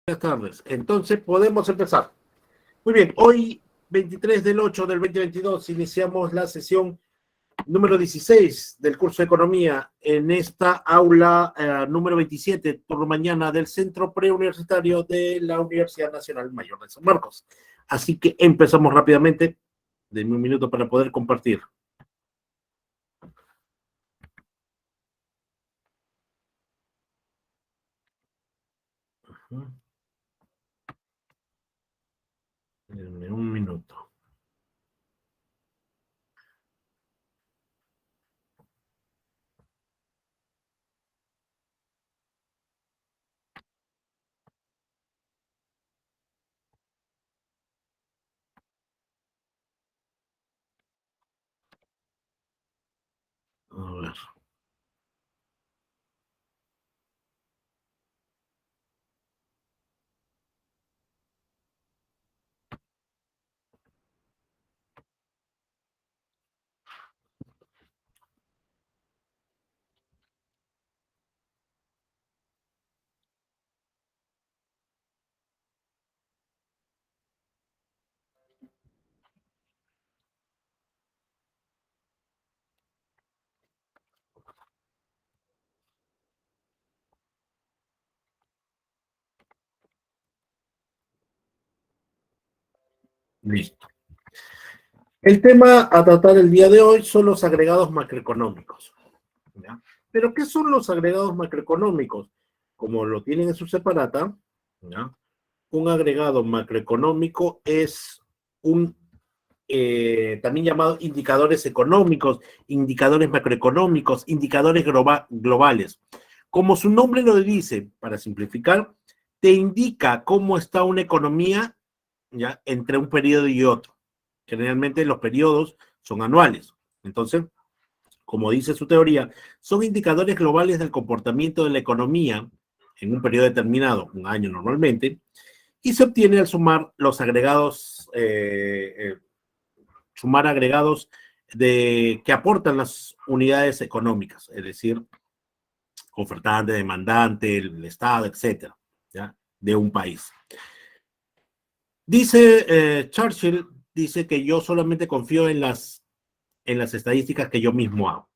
Buenas tardes. Entonces, podemos empezar. Muy bien, hoy, 23 del 8 del 2022, iniciamos la sesión número 16 del curso de Economía en esta aula número 27, por la mañana, del Centro Preuniversitario de la Universidad Nacional Mayor de San Marcos. Así que empezamos rápidamente. Denme un minuto para poder compartir. Denme un minuto. A ver. Listo. El tema a tratar el día de hoy son los agregados macroeconómicos, ¿ya? Pero, ¿qué son los agregados macroeconómicos? Como lo tienen en su separata, ¿ya? Un agregado macroeconómico es un, también llamado indicadores económicos, indicadores macroeconómicos, indicadores globales. Como su nombre lo dice, para simplificar, te indica cómo está una economía, ¿ya?, entre un periodo y otro. Generalmente los periodos son anuales. Entonces, como dice su teoría, son indicadores globales del comportamiento de la economía en un periodo determinado, un año normalmente, y se obtiene al sumar los agregados, sumar agregados que aportan las unidades económicas, es decir, ofertante, demandante, el Estado, etcétera, ¿ya?, de un país. Dice Churchill, dice que yo solamente confío en las estadísticas que yo mismo hago.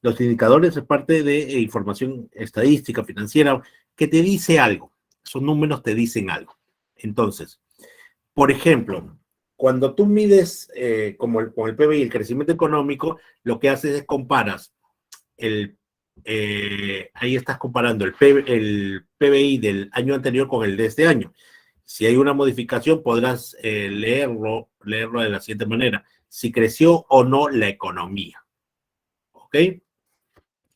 Los indicadores es parte de información estadística, financiera, que te dice algo. Esos números te dicen algo. Entonces, por ejemplo, cuando tú mides con el PBI el crecimiento económico, lo que haces es comparas ahí estás comparando el PBI del año anterior con el de este año. Si hay una modificación, podrás leerlo de la siguiente manera: si creció o no la economía. ¿Ok?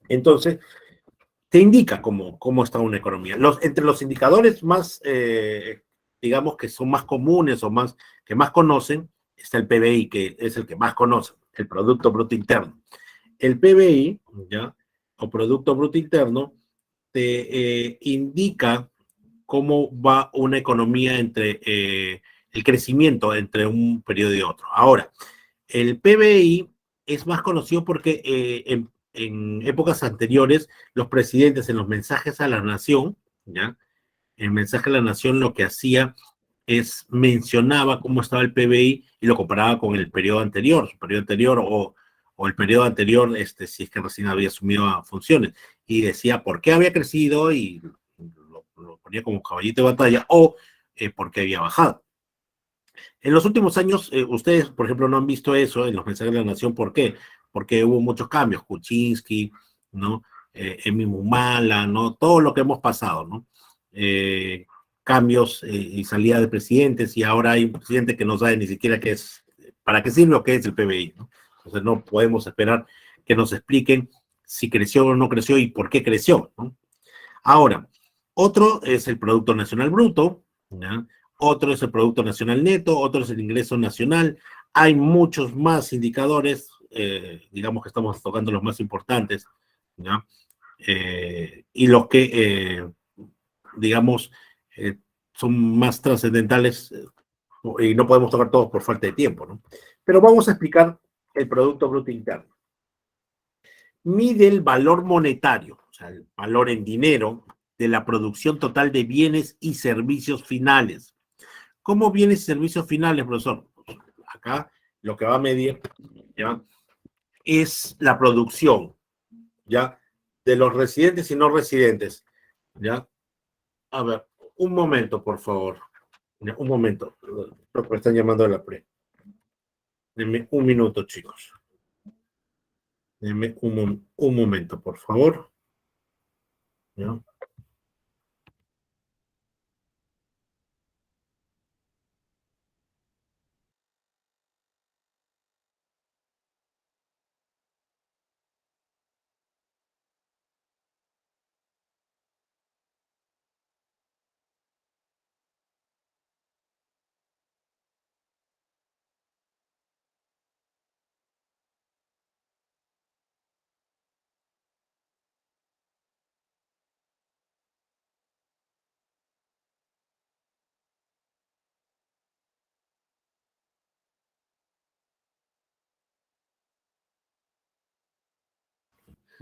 Entonces, te indica cómo está una economía. Entre los indicadores más, digamos, que son más comunes o que más conocen, está el PBI, que es el que más conocen, el Producto Bruto Interno. El PBI, ¿ya?, o Producto Bruto Interno, te indica cómo va una economía entre el crecimiento entre un periodo y otro. Ahora, el PBI es más conocido porque en épocas anteriores, los presidentes en los mensajes a la nación, ¿ya?, el mensaje a la nación lo que hacía es mencionaba cómo estaba el PBI y lo comparaba con el periodo anterior, o el periodo anterior, si es que recién había asumido funciones, y decía por qué había crecido y lo ponía como caballito de batalla, o por qué había bajado. En los últimos años, ustedes, por ejemplo, no han visto eso en los mensajes de la nación. ¿Por qué? Porque hubo muchos cambios, Kuczynski, ¿no? Emi Mumala, ¿no? Todo lo que hemos pasado, ¿no? Cambios y salida de presidentes, y ahora hay un presidente que no sabe ni siquiera qué es, para qué sirve o qué es el PBI, ¿no? Entonces no podemos esperar que nos expliquen si creció o no creció y por qué creció, ¿no? Ahora, otro es el Producto Nacional Bruto, ¿ya? Otro es el Producto Nacional Neto, otro es el ingreso nacional. Hay muchos más indicadores, digamos que estamos tocando los más importantes, ¿ya? Y los que, digamos, son más trascendentales, y no podemos tocar todos por falta de tiempo, ¿no? Pero vamos a explicar el Producto Bruto Interno. Mide el valor monetario, o sea, el valor en dinero de la producción total de bienes y servicios finales. ¿Cómo bienes y servicios finales, profesor? Acá lo que va a medir, ¿ya?, es la producción, ¿ya?, de los residentes y no residentes, ¿ya? A ver, un momento, por favor. Un momento. Creo que me están llamando de la pre. Denme un minuto, chicos. Denme un momento, por favor. ¿Ya?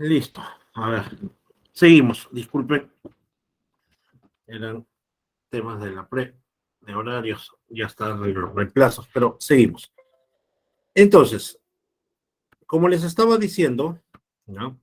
Listo. A ver. Seguimos. Disculpen. Eran temas de la pre, de horarios. Ya están los reemplazos, pero seguimos. Entonces, como les estaba diciendo, ¿no?,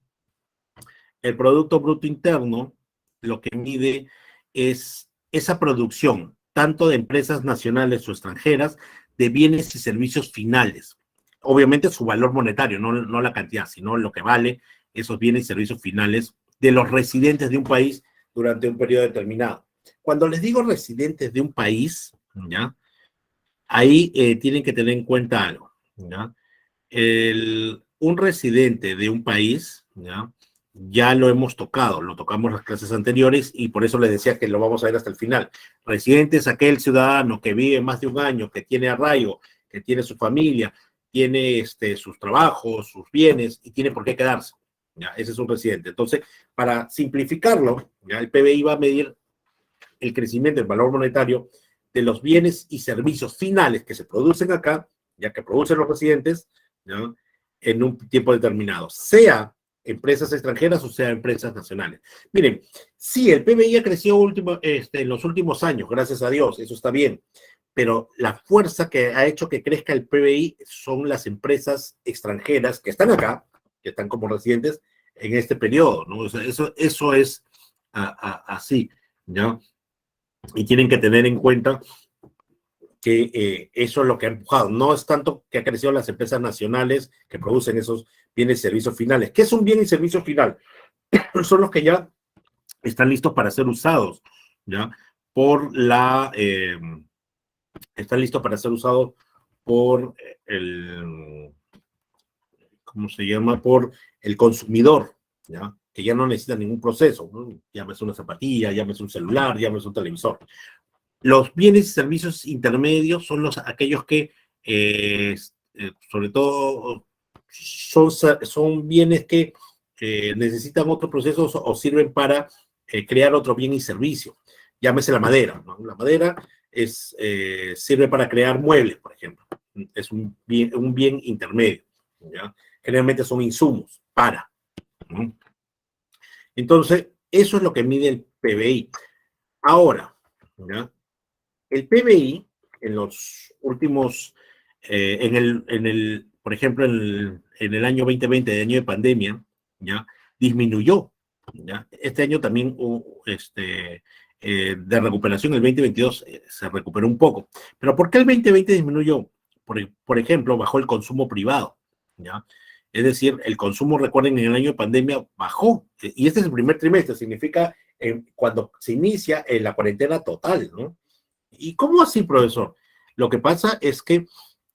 el Producto Bruto Interno lo que mide es esa producción, tanto de empresas nacionales o extranjeras, de bienes y servicios finales. Obviamente su valor monetario, no la cantidad, sino lo que vale esos bienes y servicios finales de los residentes de un país durante un periodo determinado. Cuando les digo residentes de un país, ¿ya?, ahí tienen que tener en cuenta algo, ¿ya? Un residente de un país, ¿ya?, ya lo hemos tocado, lo tocamos en las clases anteriores y por eso les decía que lo vamos a ver hasta el final. Residente es aquel ciudadano que vive más de un año, que tiene arraigo, que tiene su familia, tiene sus trabajos, sus bienes y tiene por qué quedarse. ¿Ya? Ese es un residente. Entonces, para simplificarlo, ¿ya?, el PBI va a medir el crecimiento del valor monetario de los bienes y servicios finales que se producen acá, ya que producen los residentes, ¿no?, en un tiempo determinado, sea empresas extranjeras o sea empresas nacionales. Miren, sí, el PBI ha crecido en los últimos años, gracias a Dios, eso está bien, pero la fuerza que ha hecho que crezca el PBI son las empresas extranjeras que están acá, que están como residentes en este periodo, ¿no? O sea, eso es así, ¿no? Y tienen que tener en cuenta que eso es lo que ha empujado. No es tanto que ha crecido las empresas nacionales que producen esos bienes y servicios finales. ¿Qué es un bien y servicio final? Son los que ya están listos para ser usados, ¿ya? Están listos para ser usados por ¿cómo se llama? Por el consumidor, ¿ya? Que ya no necesita ningún proceso, ¿no? Llámese una zapatilla, llámese un celular, llámese un televisor. Los bienes y servicios intermedios son aquellos que, sobre todo, son bienes que necesitan otros procesos o sirven para crear otro bien y servicio. Llámese la madera, ¿no? La madera sirve para crear muebles, por ejemplo. Es un bien intermedio, ¿ya? Generalmente son insumos para, ¿no? Entonces, eso es lo que mide el PBI. Ahora, ¿ya?, el PBI en los últimos, por ejemplo, en el año 2020, de año de pandemia, ¿ya?, disminuyó, ¿ya? Este año también de recuperación, el 2022 se recuperó un poco. Pero ¿por qué el 2020 disminuyó? Por ejemplo, bajó el consumo privado, ¿ya? Es decir, el consumo, recuerden, en el año de pandemia bajó, y este es el primer trimestre, significa cuando se inicia la cuarentena total, ¿no? ¿Y cómo así, profesor? Lo que pasa es que,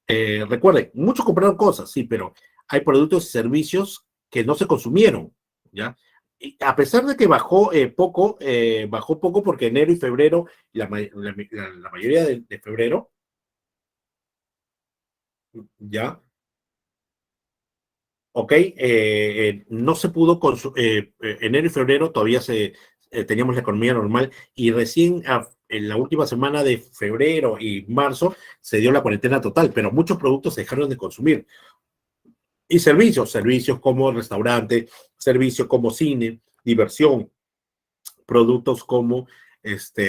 recuerden, muchos compraron cosas, sí, pero hay productos y servicios que no se consumieron, ¿ya? Y a pesar de que bajó poco porque enero y febrero, la mayoría de febrero, ¿ya? Ok, no se pudo, enero y febrero todavía teníamos la economía normal y recién en la última semana de febrero y marzo se dio la cuarentena total, pero muchos productos se dejaron de consumir. Y servicios como restaurante, servicios como cine, diversión, productos como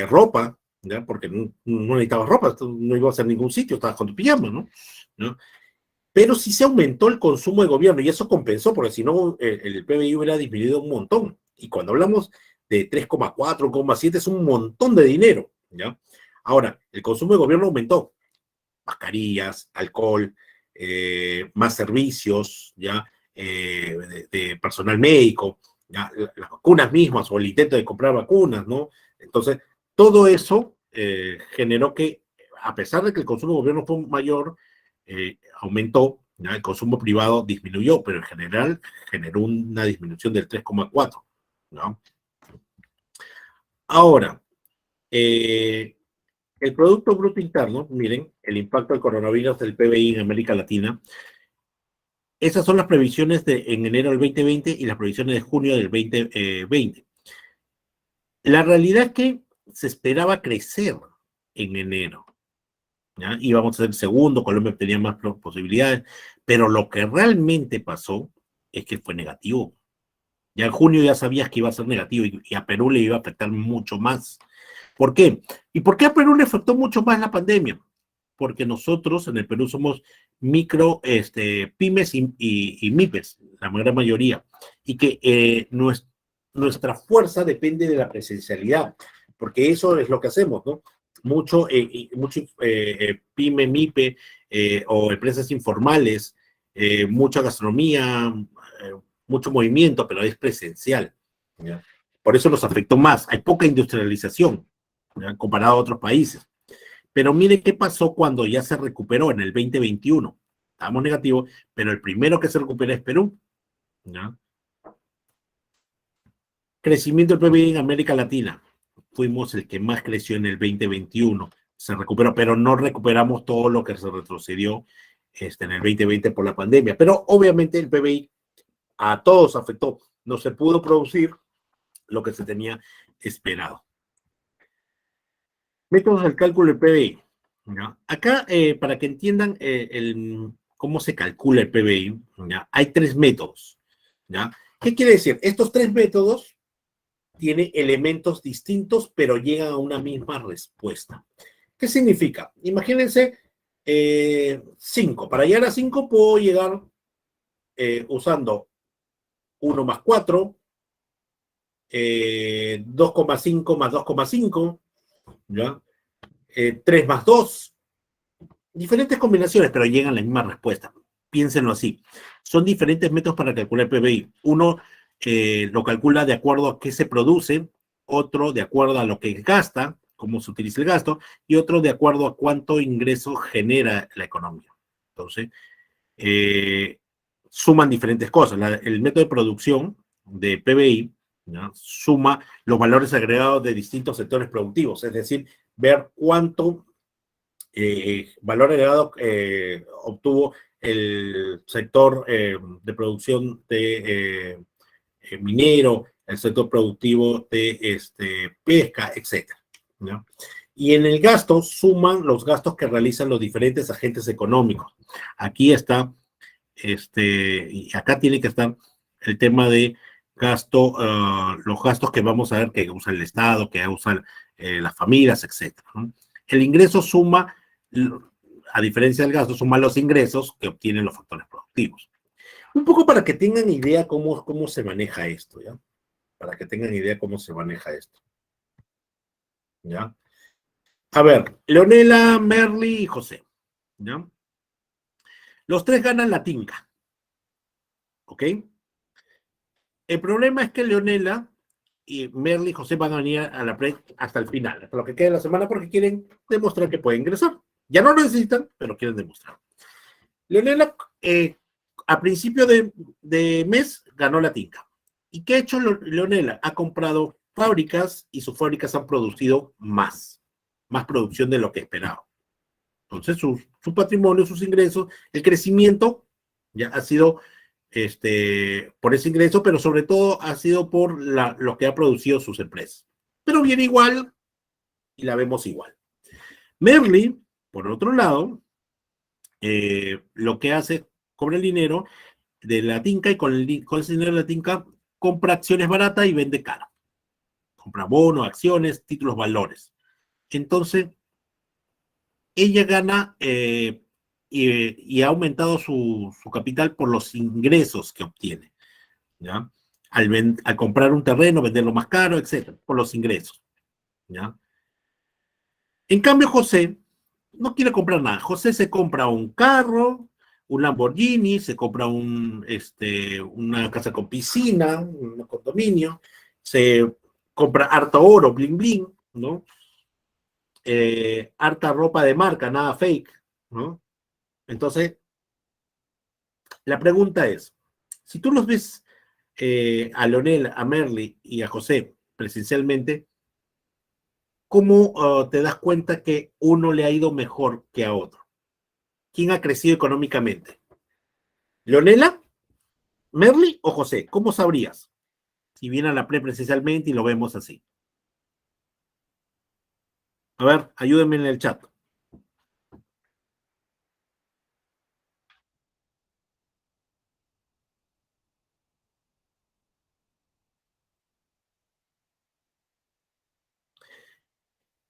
ropa, ¿ya? Porque no necesitabas ropa, no ibas a ningún sitio, estabas con tu pijama, ¿no? Pero sí se aumentó el consumo de gobierno y eso compensó, porque si no, el PBI hubiera disminuido un montón. Y cuando hablamos de 3,4, 3,7 es un montón de dinero, ¿ya? Ahora, el consumo de gobierno aumentó. Mascarillas, alcohol, más servicios, ¿ya? De personal médico, ¿ya? Las vacunas mismas o el intento de comprar vacunas, ¿no? Entonces, todo eso generó que, a pesar de que el consumo de gobierno fue mayor, aumentó, ¿ya? El consumo privado disminuyó, pero en general generó una disminución del 3,4, ¿no? Ahora, el Producto Bruto Interno, miren, el impacto del coronavirus del PBI en América Latina, esas son las previsiones en enero del 2020 y las previsiones de junio del 2020. La realidad es que se esperaba crecer en enero, ¿ya? Íbamos a ser el segundo, Colombia tenía más posibilidades, pero lo que realmente pasó es que fue negativo. Ya en junio ya sabías que iba a ser negativo y a Perú le iba a afectar mucho más. ¿Por qué? ¿Y por qué a Perú le afectó mucho más la pandemia? Porque nosotros en el Perú somos micro, pymes y MIPES, la gran mayoría, y que nuestra fuerza depende de la presencialidad, porque eso es lo que hacemos, ¿no? Mucho pyme, MIPE o empresas informales, mucha gastronomía, eh, mucho movimiento, pero es presencial, ¿ya? Por eso nos afectó más. Hay poca industrialización, ¿ya? Comparado a otros países. Pero mire qué pasó cuando ya se recuperó en el 2021. Estábamos negativos, pero el primero que se recupera es Perú, ¿ya? Crecimiento del PIB en América Latina. Fuimos el que más creció en el 2021. Se recuperó, pero no recuperamos todo lo que se retrocedió en el 2020 por la pandemia. Pero obviamente el PBI a todos afectó. No se pudo producir lo que se tenía esperado. Métodos del cálculo del PBI. ¿Ya? Acá, para que entiendan cómo se calcula el PBI, ¿ya? Hay tres métodos. ¿Ya? ¿Qué quiere decir? Estos tres métodos tienen elementos distintos, pero llegan a una misma respuesta. ¿Qué significa? Imagínense 5. Para llegar a 5 puedo llegar usando 1 más 4, 2,5 más 2,5, ¿ya? 3 más 2, diferentes combinaciones, pero llegan a la misma respuesta. Piénsenlo así. Son diferentes métodos para calcular el PBI. Uno lo calcula de acuerdo a qué se produce, otro de acuerdo a lo que gasta, cómo se utiliza el gasto, y otro de acuerdo a cuánto ingreso genera la economía. Entonces, suman diferentes cosas. El método de producción de PBI, ¿no?, suma los valores agregados de distintos sectores productivos, es decir, ver cuánto valor agregado obtuvo el sector de producción de minero, el sector productivo de pesca, etc., ¿no? Y en el gasto suman los gastos que realizan los diferentes agentes económicos. Aquí está, y acá tiene que estar el tema de gasto, los gastos que vamos a ver que usa el Estado, que usan las familias, etc., ¿no? El ingreso suma, a diferencia del gasto, suma los ingresos que obtienen los factores productivos. Un poco para que tengan idea cómo se maneja esto, ¿ya? Para que tengan idea cómo se maneja esto, ¿ya? A ver, Leonela, Merly y José, ¿ya? Los tres ganan la tinca, ¿ok? El problema es que Leonela y Merly y José van a venir a la pre hasta el final, hasta lo que quede de la semana, porque quieren demostrar que pueden ingresar. Ya no lo necesitan, pero quieren demostrar. Leonela, a principio de mes, ganó la tinca. ¿Y qué ha hecho Leonela? Ha comprado fábricas y sus fábricas han producido más producción de lo que esperaba. Entonces, su patrimonio, sus ingresos, el crecimiento ya ha sido por ese ingreso, pero sobre todo ha sido por lo que ha producido sus empresas. Pero viene igual y la vemos igual. Merly, por otro lado, lo que hace, cobra el dinero de la tinca y con ese dinero de la tinca compra acciones baratas y vende cara. compra bonos, acciones, títulos, valores. Entonces, ella gana y ha aumentado su capital por los ingresos que obtiene, ¿ya? Al comprar un terreno, venderlo más caro, etcétera, por los ingresos, ¿ya? En cambio, José no quiere comprar nada. José se compra un carro, un Lamborghini, se compra una casa con piscina, un condominio, se compra harto oro, bling bling, ¿no? Harta ropa de marca, nada fake, ¿no? Entonces, la pregunta es, si tú los ves a Leonel, a Merly y a José presencialmente, ¿cómo te das cuenta que uno le ha ido mejor que a otro? ¿Quién ha crecido económicamente? ¿Leonela, Merly o José? ¿Cómo sabrías? Si viene a la presencialmente y lo vemos así. A ver, ayúdenme en el chat.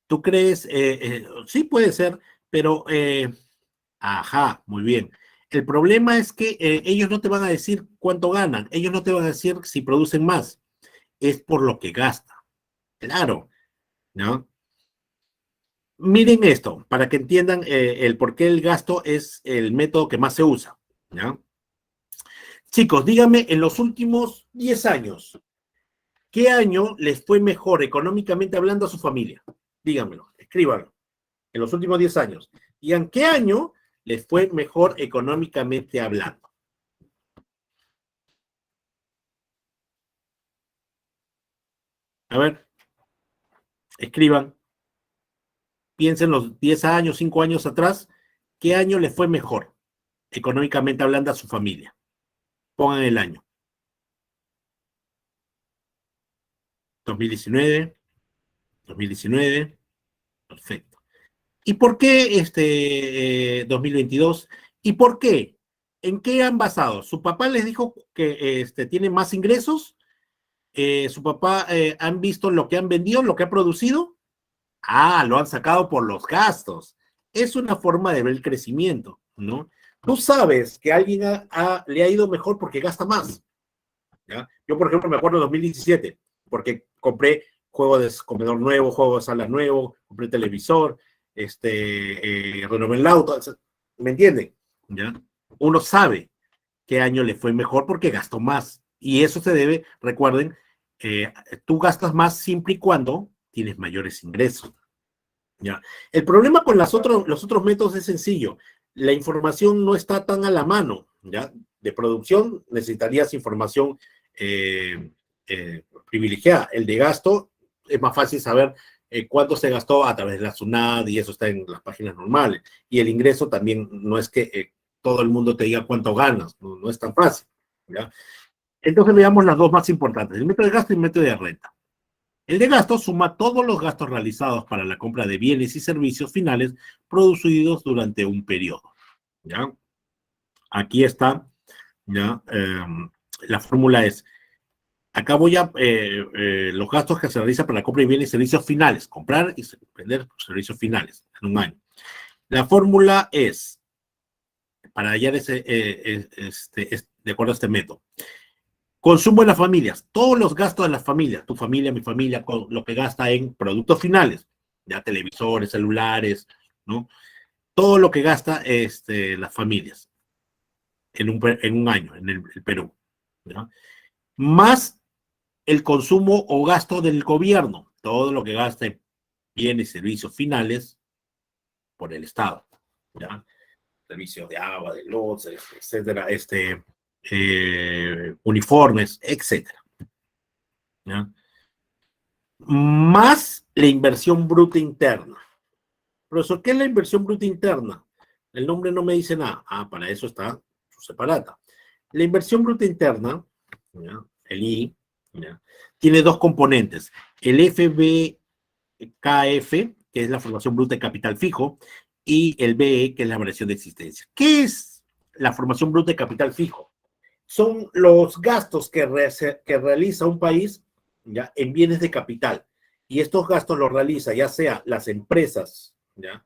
¿Tú crees? Sí puede ser, pero ajá, muy bien. El problema es que ellos no te van a decir cuánto ganan, ellos no te van a decir si producen más, es por lo que gastan. Claro, ¿no? Miren esto, para que entiendan el por qué el gasto es el método que más se usa, ¿ya? Chicos, díganme en los últimos 10 años, ¿qué año les fue mejor económicamente hablando a su familia? Díganmelo, escríbanlo. En los últimos 10 años. Digan, ¿qué año les fue mejor económicamente hablando? A ver, escriban, piensen los 10 años, 5 años atrás, ¿qué año les fue mejor económicamente hablando a su familia? Pongan el año. 2019, 2019, perfecto. ¿Y por qué 2022? ¿Y por qué? ¿En qué han basado? ¿Su papá les dijo que tiene más ingresos? ¿Su papá han visto lo que han vendido, lo que ha producido? Ah, lo han sacado por los gastos. Es una forma de ver el crecimiento, ¿no? Tú sabes que alguien le ha ido mejor porque gasta más, ¿ya? Yo, por ejemplo, me acuerdo de 2017, porque compré juego de comedor nuevo, juego de sala nuevo, compré televisor, renové el auto, ¿me entienden? ¿Ya? Uno sabe qué año le fue mejor porque gastó más. Y eso se debe, recuerden, tú gastas más siempre y cuando tienes mayores ingresos. ¿Ya? El problema con los otros métodos es sencillo. La información no está tan a la mano. ¿Ya? De producción necesitarías información privilegiada. El de gasto es más fácil saber cuánto se gastó a través de la SUNAT y eso está en las páginas normales. Y el ingreso también no es que todo el mundo te diga cuánto ganas, no es tan fácil. ¿Ya? Entonces veamos las dos más importantes, el método de gasto y el método de renta. El de gasto suma todos los gastos realizados para la compra de bienes y servicios finales producidos durante un periodo. ¿Ya? Aquí está, ¿ya? La fórmula es, acá voy a los gastos que se realizan para la compra de bienes y servicios finales, comprar y vender servicios finales en un año. La fórmula es, para hallar de acuerdo a este método, consumo de las familias, todos los gastos de las familias, tu familia, mi familia, lo que gasta en productos finales, ya televisores, celulares, ¿no? Todo lo que gasta las familias en un año en el Perú, ¿no? Más el consumo o gasto del gobierno, todo lo que gasta en bienes y servicios finales por el Estado, ¿ya? Servicios de agua, de luz, etcétera, uniformes, etcétera, ¿ya? Más la inversión bruta interna. Profesor, ¿qué es la inversión bruta interna? El nombre no me dice nada. Ah, para eso está su separata. La inversión bruta interna, ¿ya? El I, ¿ya? Tiene dos componentes. El FBKF, que es la formación bruta de capital fijo, y el BE, que es la variación de existencia. ¿Qué es la formación bruta de capital fijo? Son los gastos que realiza un país ¿ya? En bienes de capital. Y estos gastos los realiza ya sea las empresas, ¿ya?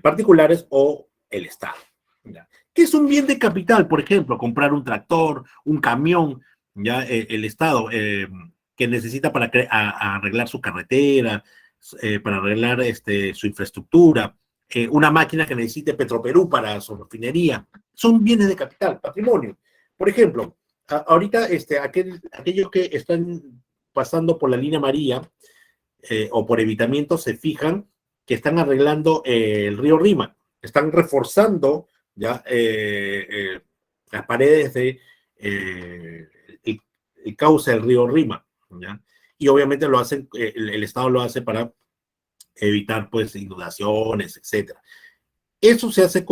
Particulares o el Estado. ¿Ya? ¿Qué es un bien de capital? Por ejemplo, comprar un tractor, un camión, ¿ya? El Estado que necesita para arreglar su carretera, para arreglar su infraestructura, una máquina que necesite Petroperú para su refinería. Son bienes de capital, patrimonio. Por ejemplo, ahorita aquellos que están pasando por la línea María o por evitamiento se fijan que están arreglando el río Rima, están reforzando ya las paredes de el cauce del río Rima, ¿ya? Y obviamente lo hacen, el Estado lo hace para evitar pues inundaciones, etcétera. Eso se hace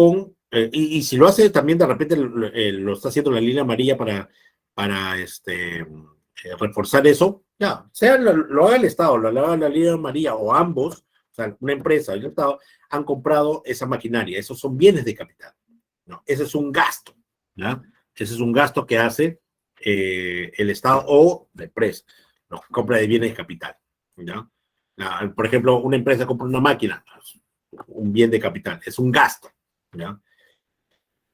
y si lo hace también de repente lo está haciendo la línea amarilla para reforzar eso, ya, sea lo haga el Estado, lo haga la línea amarilla o ambos, o sea, una empresa y el Estado, han comprado esa maquinaria, esos son bienes de capital, ¿no? Ese es un gasto, ¿ya? Ese es un gasto que hace el Estado o la empresa, ¿no? Compra de bienes de capital, ¿ya? Por ejemplo, una empresa compra una máquina, un bien de capital, es un gasto, ¿ya?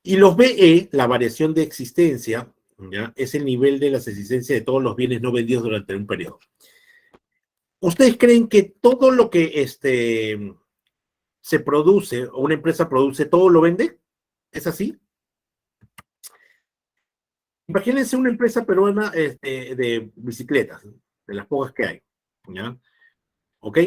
Y los BE, la variación de existencia, ¿ya? Es el nivel de las existencias de todos los bienes no vendidos durante un periodo. ¿Ustedes creen que todo lo que se produce o una empresa produce, todo lo vende? ¿Es así? Imagínense una empresa peruana de bicicletas, de las pocas que hay, ¿ya? ¿Ok?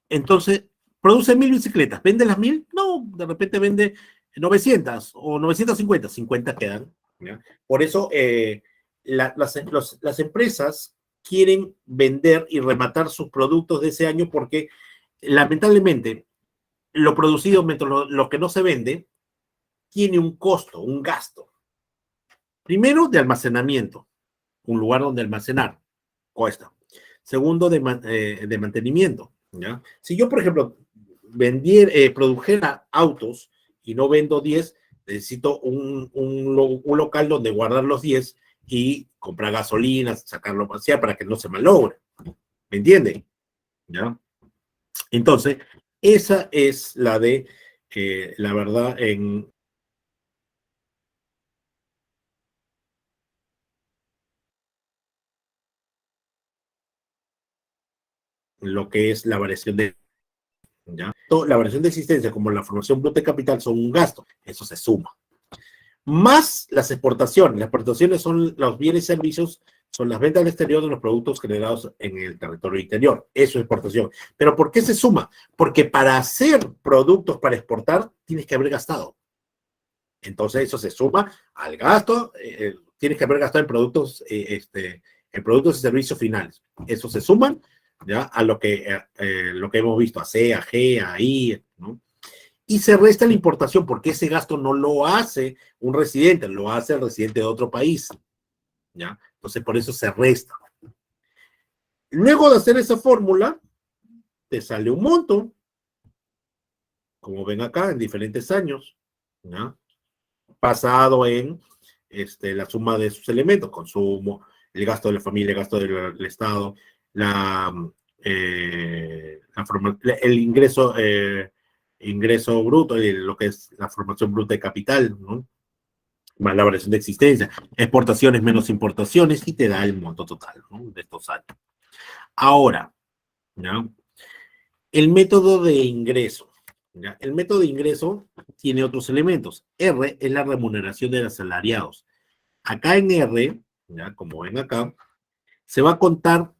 Entonces, produce 1000 bicicletas. ¿Vende las 1000? No, de repente vende 900 o 950. 50 quedan, ¿ya? Por eso las empresas quieren vender y rematar sus productos de ese año porque lamentablemente lo producido, mientras lo que no se vende, tiene un costo, un gasto. Primero, de almacenamiento, un lugar donde almacenar, cuesta. Segundo, de mantenimiento, ¿ya? Si yo, por ejemplo, produjera autos y no vendo 10, necesito un local donde guardar los 10 y comprar gasolina, sacarlo a pasear para que no se malogre. ¿Me entienden? ¿Ya? Entonces, esa es la verdad, en lo que es la variación de, ¿ya? La variación de existencia como la formación bruta de capital son un gasto, eso se suma. Más las exportaciones. Las exportaciones son los bienes y servicios, son las ventas al exterior de los productos generados en el territorio interior. Eso es exportación. ¿Pero por qué se suma? Porque para hacer productos para exportar, tienes que haber gastado. Entonces eso se suma al gasto, tienes que haber gastado en productos y servicios finales. Eso se suman ya a lo que hemos visto, a C, a G, a I, ¿no? Y se resta la importación, porque ese gasto no lo hace un residente, lo hace el residente de otro país, ¿ya? Entonces, por eso se resta. Luego de hacer esa fórmula, te sale un monto, como ven acá, en diferentes años, ¿ya? Basado en la suma de sus elementos, consumo, el gasto de la familia, el gasto del Estado, el ingreso bruto, lo que es la formación bruta de capital, ¿no? Más la variación de existencia, exportaciones menos importaciones, y te da el monto total, ¿no? De estos años. Ahora, ¿ya? El método de ingreso. ¿Ya? El método de ingreso tiene otros elementos. R es la remuneración de los asalariados. Acá en R, ¿ya? Como ven acá, se va a contar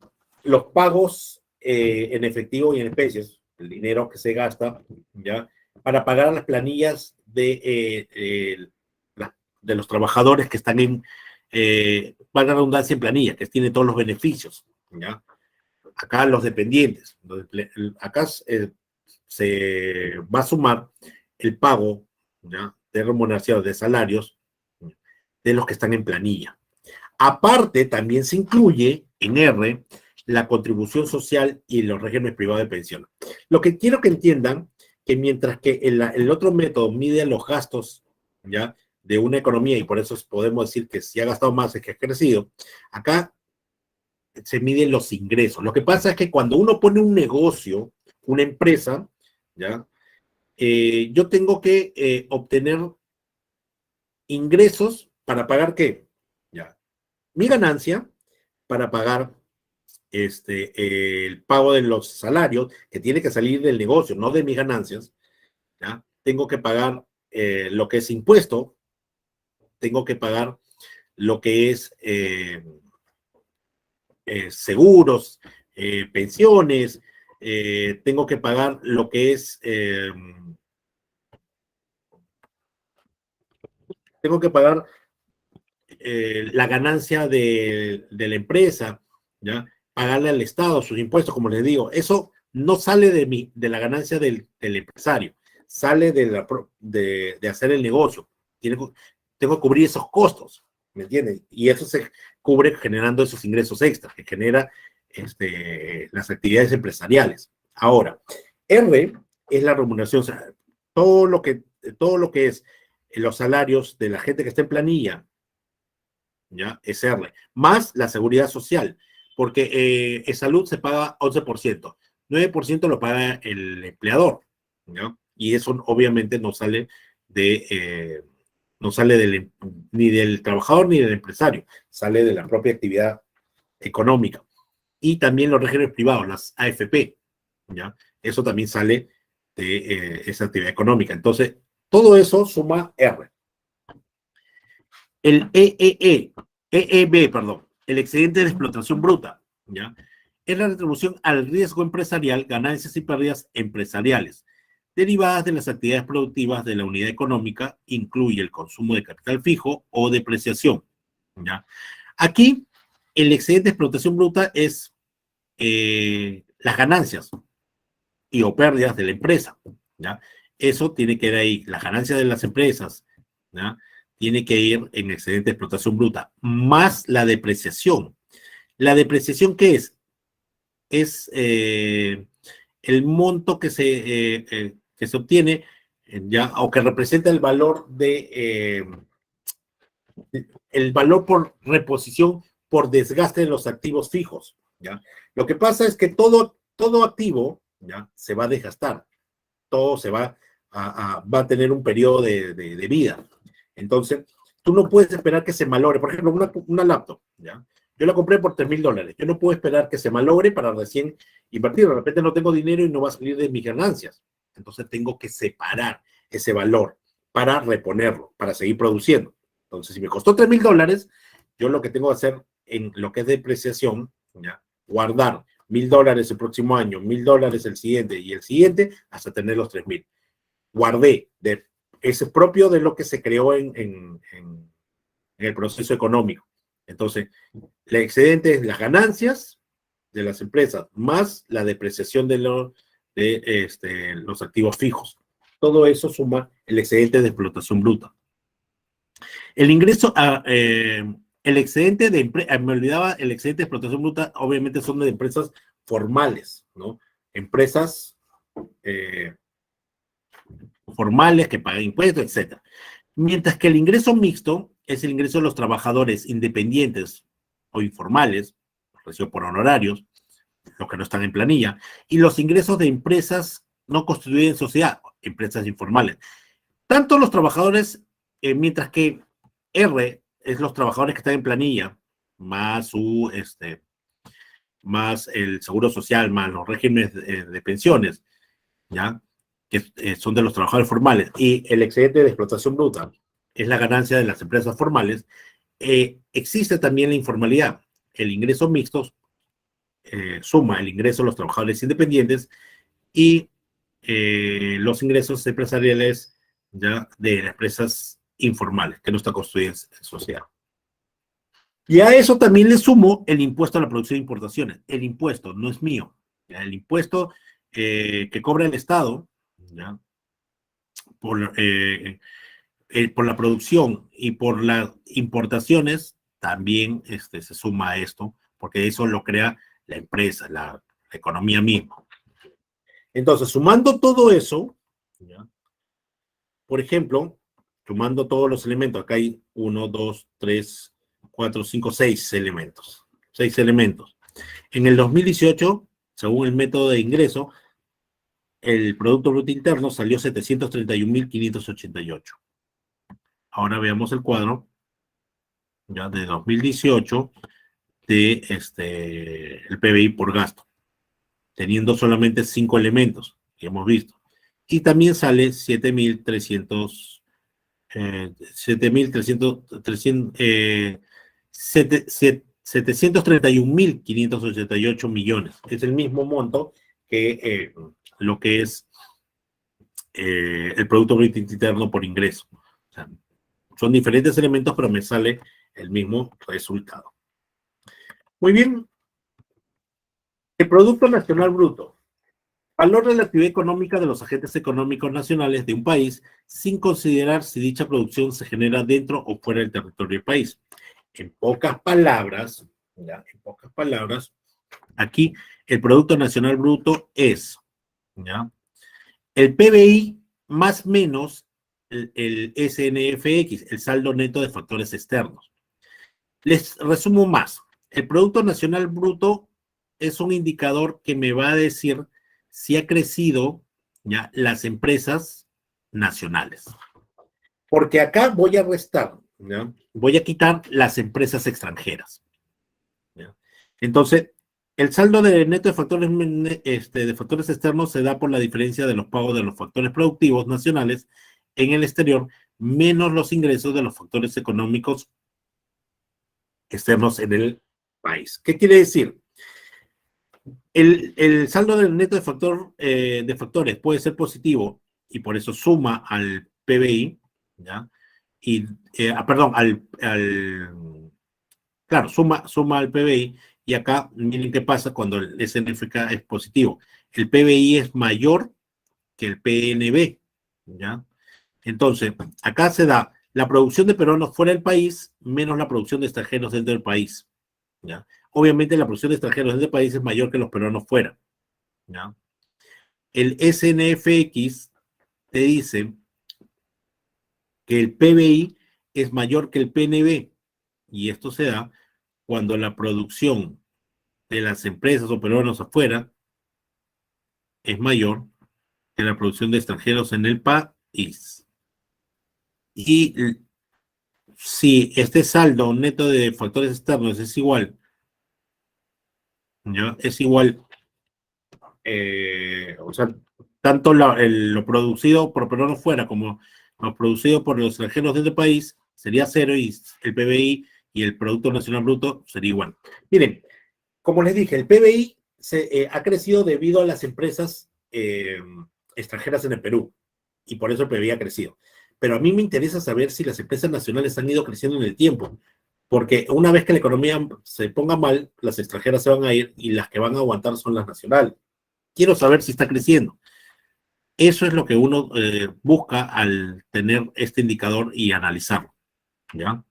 los pagos en efectivo y en especies, el dinero que se gasta, ¿ya? Para pagar las planillas de los trabajadores que están valga la redundancia, en planilla, que tienen todos los beneficios, ¿ya? Acá los dependientes. Acá se va a sumar el pago, ¿ya? De remuneración de salarios de los que están en planilla. Aparte, también se incluye en R la contribución social y los regímenes privados de pensión. Lo que quiero que entiendan que mientras que el otro método mide los gastos, ¿ya? De una economía, y por eso podemos decir que si ha gastado más es que ha crecido, acá se miden los ingresos. Lo que pasa es que cuando uno pone un negocio, una empresa, ¿ya? Yo tengo que obtener ingresos para pagar ¿qué? Ya. Mi ganancia para pagar el pago de los salarios, que tiene que salir del negocio, no de mis ganancias. ¿Ya? Tengo que pagar lo que es impuesto, tengo que pagar lo que es seguros, pensiones, tengo que pagar lo que es, tengo que pagar la ganancia de la empresa, ¿ya? Pagarle al Estado sus impuestos, como les digo, eso no sale de la ganancia del empresario, sale de hacer el negocio. Tengo que cubrir esos costos, ¿me entiendes? Y eso se cubre generando esos ingresos extras que genera las actividades empresariales. Ahora, R es la remuneración, o sea, todo lo que es los salarios de la gente que está en planilla, ¿ya? Es R, más la seguridad social, porque en salud se paga 11%, 9% lo paga el empleador, ¿ya? Y eso obviamente no sale ni del trabajador ni del empresario, sale de la propia actividad económica. Y también los regímenes privados, las AFP, ¿ya? Eso también sale de esa actividad económica. Entonces, todo eso suma R. El EEB, perdón, el excedente de explotación bruta, ¿ya? Es la retribución al riesgo empresarial, ganancias y pérdidas empresariales derivadas de las actividades productivas de la unidad económica, incluye el consumo de capital fijo o depreciación, ¿ya? Aquí, el excedente de explotación bruta es las ganancias y o pérdidas de la empresa, ¿ya? Eso tiene que ir ahí, las ganancias de las empresas, ¿ya? Tiene que ir en excedente de explotación bruta, más la depreciación. ¿La depreciación qué es? Es el monto que se obtiene, ya, o que representa el valor por reposición por desgaste de los activos fijos, ¿ya? Lo que pasa es que todo activo, ¿ya? Se va a desgastar, todo va a tener un periodo de vida. Entonces, tú no puedes esperar que se malogre. Por ejemplo, una laptop, ¿ya? Yo la compré por $3,000. Yo no puedo esperar que se malogre para recién invertir. De repente no tengo dinero y no va a salir de mis ganancias. Entonces tengo que separar ese valor para reponerlo, para seguir produciendo. Entonces, si me costó $3,000, yo lo que tengo que hacer en lo que es depreciación, ¿ya? Guardar $1,000 el próximo año, $1,000 el siguiente y el siguiente hasta tener los 3,000. Guardé ese propio de lo que se creó en el proceso económico. Entonces, el excedente es las ganancias de las empresas más la depreciación de los activos fijos. Todo eso suma el excedente de explotación bruta. El ingreso, el excedente me olvidaba, el excedente de explotación bruta obviamente son de empresas formales, ¿no? Empresas formales que pagan impuestos, etcétera. Mientras que el ingreso mixto es el ingreso de los trabajadores independientes o informales, recibido por honorarios, los que no están en planilla, y los ingresos de empresas no constituidas en sociedad, empresas informales. Tanto los trabajadores, mientras que R es los trabajadores que están en planilla, más más el seguro social, más los regímenes de pensiones, ¿ya? Que son de los trabajadores formales, y el excedente de explotación bruta es la ganancia de las empresas formales, existe también la informalidad. El ingreso mixto suma el ingreso de los trabajadores independientes y los ingresos empresariales ya de empresas informales que no están construidas en sociedad. Y a eso también le sumo el impuesto a la producción de importaciones. El impuesto no es mío. ¿Ya? El impuesto que cobra el Estado, ¿ya? Por la producción y por las importaciones, también se suma a esto, porque eso lo crea la empresa, la economía misma. Entonces, sumando todo eso, ¿ya? Por ejemplo, sumando todos los elementos, acá hay 1, 2, 3, 4, 5, 6 elementos. 6 elementos. En el 2018, según el método de ingreso, el Producto Bruto Interno salió 731.588. Ahora veamos el cuadro ya de 2018 de el PBI por gasto, teniendo solamente 5 elementos que hemos visto. Y también sale 731.588 millones. Es el mismo monto que lo que es el Producto Bruto Interno por ingreso. O sea, son diferentes elementos, pero me sale el mismo resultado. Muy bien. El Producto Nacional Bruto. Valor de la actividad económica de los agentes económicos nacionales de un país sin considerar si dicha producción se genera dentro o fuera del territorio del país. En pocas palabras, ¿ya? En pocas palabras, aquí el Producto Nacional Bruto es, ¿ya? El PBI más menos el SNFX, el saldo neto de factores externos. Les resumo más. El Producto Nacional Bruto es un indicador que me va a decir si ha crecido ya las empresas nacionales. Porque acá voy a restar, ¿ya? Voy a quitar las empresas extranjeras. ¿Ya? Entonces, el saldo de neto de factores externos se da por la diferencia de los pagos de los factores productivos nacionales en el exterior, menos los ingresos de los factores económicos externos en el país. ¿Qué quiere decir? El saldo del neto de factores puede ser positivo y por eso suma al PBI, ¿ya? Y, perdón, claro, suma al PBI y acá miren qué pasa cuando el SNFK es positivo. El PBI es mayor que el PNB, ¿ya? Entonces, acá se da la producción de peruanos fuera del país menos la producción de extranjeros dentro del país, ¿ya? Obviamente la producción de extranjeros dentro del país es mayor que los peruanos fuera, ¿ya? El SNFX te dice que el PBI es mayor que el PNB y esto se da cuando la producción de las empresas o peruanos afuera es mayor que la producción de extranjeros en el país. Y si este saldo neto de factores externos es igual, ¿ya? Es igual, o sea, tanto lo producido por peruanos fuera como lo producido por los extranjeros de este país sería cero y el PBI y el Producto Nacional Bruto sería igual. Miren, como les dije, el PBI ha crecido debido a las empresas extranjeras en el Perú y por eso el PBI ha crecido. Pero a mí me interesa saber si las empresas nacionales han ido creciendo en el tiempo, porque una vez que la economía se ponga mal, las extranjeras se van a ir y las que van a aguantar son las nacionales. Quiero saber si está creciendo. Eso es lo que uno busca al tener este indicador y analizarlo, ¿ya?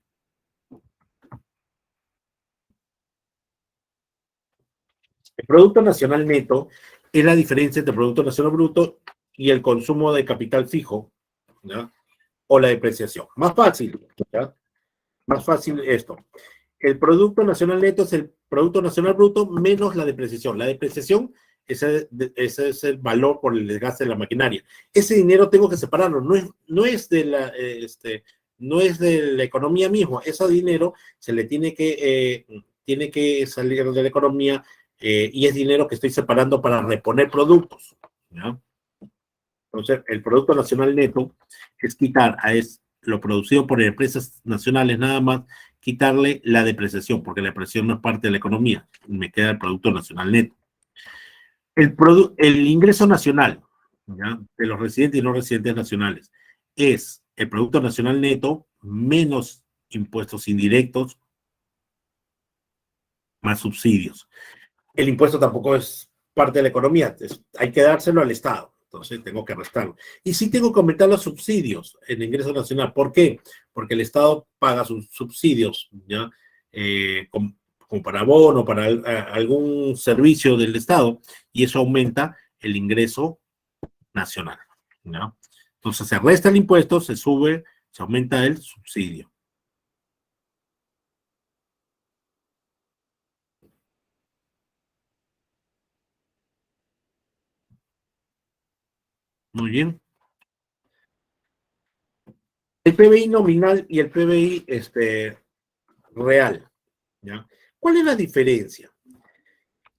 El Producto Nacional Neto es la diferencia entre el Producto Nacional Bruto y el consumo de capital fijo, ¿ya? O la depreciación. Más fácil, ¿ya? Más fácil esto. El Producto Nacional Neto es el Producto Nacional Bruto menos la depreciación. La depreciación, ese es el valor por el desgaste de la maquinaria. Ese dinero tengo que separarlo, no es de la economía misma. Ese dinero se le tiene que salir de la economía y es dinero que estoy separando para reponer productos, ¿ya? Entonces, el Producto Nacional Neto es quitar lo producido por empresas nacionales nada más, quitarle la depreciación, porque la depreciación no es parte de la economía, me queda el Producto Nacional Neto. El ingreso nacional, ¿ya? De los residentes y no residentes nacionales es el Producto Nacional Neto menos impuestos indirectos más subsidios. El impuesto tampoco es parte de la economía, hay que dárselo al Estado, entonces tengo que restarlo. Y sí tengo que aumentar los subsidios en el ingreso nacional. ¿Por qué? Porque el Estado paga sus subsidios, ¿ya? Como para abono, para algún servicio del Estado, y eso aumenta el ingreso nacional, ¿ya? Entonces se resta el impuesto, se sube, se aumenta el subsidio. Muy bien. El PBI nominal y el PBI real, ¿ya? ¿Cuál es la diferencia?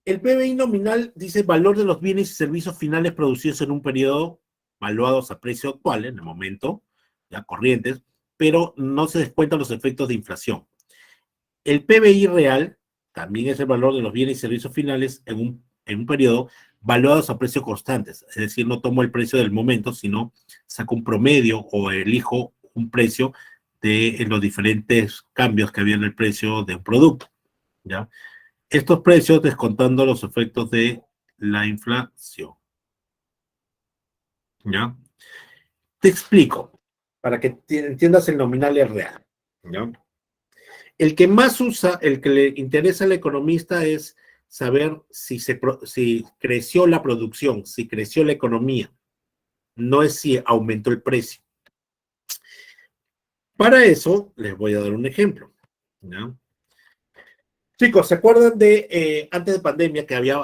El PBI nominal dice valor de los bienes y servicios finales producidos en un periodo valuados a precio actual, en el momento, ya corrientes, pero no se descuentan los efectos de inflación. El PBI real también es el valor de los bienes y servicios finales en un periodo valuados a precios constantes, es decir, no tomo el precio del momento, sino saco un promedio o elijo un precio de los diferentes cambios que había en el precio de un producto, ¿ya? Estos precios descontando los efectos de la inflación, ¿ya? Te explico, para que entiendas el nominal y el real, ¿ya? El que más usa, el que le interesa al economista es saber si creció la producción, si creció la economía, no es si aumentó el precio. Para eso, les voy a dar un ejemplo, ¿ya? Chicos, ¿se acuerdan de antes de pandemia que había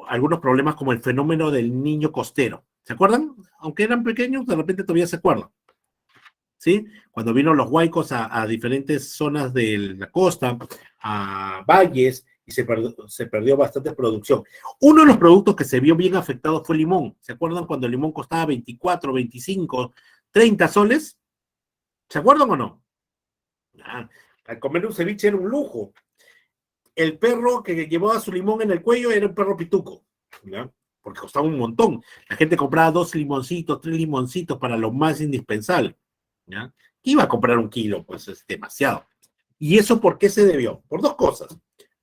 algunos problemas como el fenómeno del niño costero? ¿Se acuerdan? Aunque eran pequeños, de repente todavía se acuerdan, ¿sí? Cuando vino los huaicos a diferentes zonas de la costa, a valles, y se perdió bastante producción. Uno de los productos que se vio bien afectado fue el limón. ¿Se acuerdan cuando el limón costaba 24, 25, 30 soles? ¿Se acuerdan o no? Ah, al comer un ceviche era un lujo. El perro que llevaba su limón en el cuello era un perro pituco, ¿ya? Porque costaba un montón. La gente compraba 2 limoncitos, 3 limoncitos para lo más indispensable, ¿ya? Iba a comprar 1 kilo, pues es demasiado. ¿Y eso por qué se debió? Por dos cosas.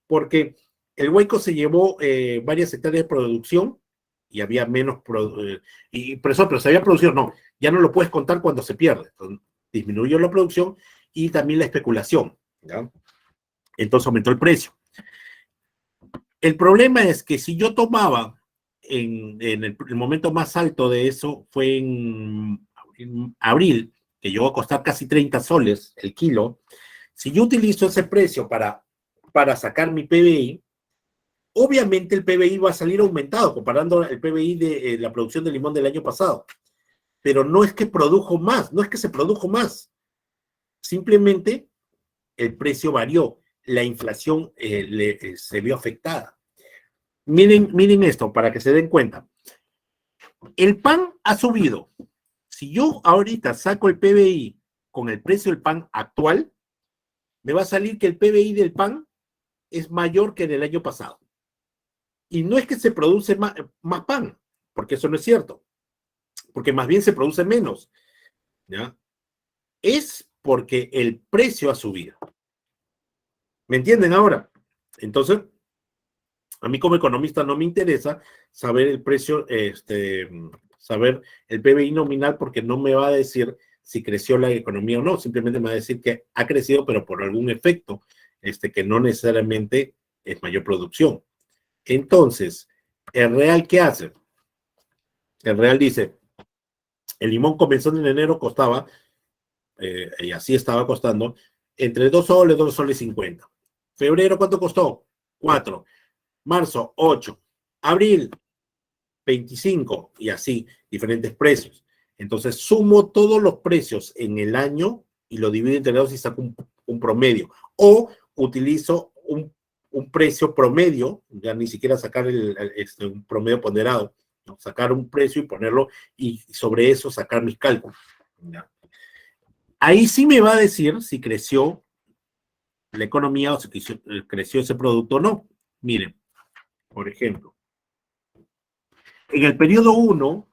Porque el hueco se llevó varias hectáreas de producción y había menos, pero se había producido, no, ya no lo puedes contar cuando se pierde. Entonces, disminuyó la producción y también la especulación, ¿ya? Entonces aumentó el precio. El problema es que si yo tomaba en el momento más alto de eso fue en abril, que llegó a costar casi 30 soles el kilo, si yo utilizo ese precio para sacar mi PBI, obviamente el PBI va a salir aumentado comparando el PBI de la producción de limón del año pasado. Pero no es que produjo más, no es que se produjo más. Simplemente el precio varió, la inflación se vio afectada. Miren esto para que se den cuenta. El pan ha subido. Si yo ahorita saco el PBI con el precio del pan actual, me va a salir que el PBI del pan es mayor que en el año pasado. Y no es que se produce más pan, porque eso no es cierto, porque más bien se produce menos, ¿ya? Es porque el precio ha subido. ¿Me entienden ahora? Entonces, a mí como economista no me interesa saber el precio, saber el PBI nominal porque no me va a decir si creció la economía o no, simplemente me va a decir que ha crecido, pero por algún efecto, que no necesariamente es mayor producción. Entonces, ¿el real qué hace? El real dice, el limón comenzó en enero, costaba, y así estaba costando, entre 2 soles, 2 soles 50. Febrero, ¿cuánto costó? 4. Marzo, 8. Abril, 25 y así, diferentes precios. Entonces sumo todos los precios en el año y lo divido entre dos y saco un promedio. O utilizo un precio promedio, ya ni siquiera sacar un promedio ponderado, ¿no? Sacar un precio y ponerlo y sobre eso sacar mis cálculos. ¿Ya? Ahí sí me va a decir si creció la economía o si creció ese producto o no. Miren, por ejemplo, en el periodo 1,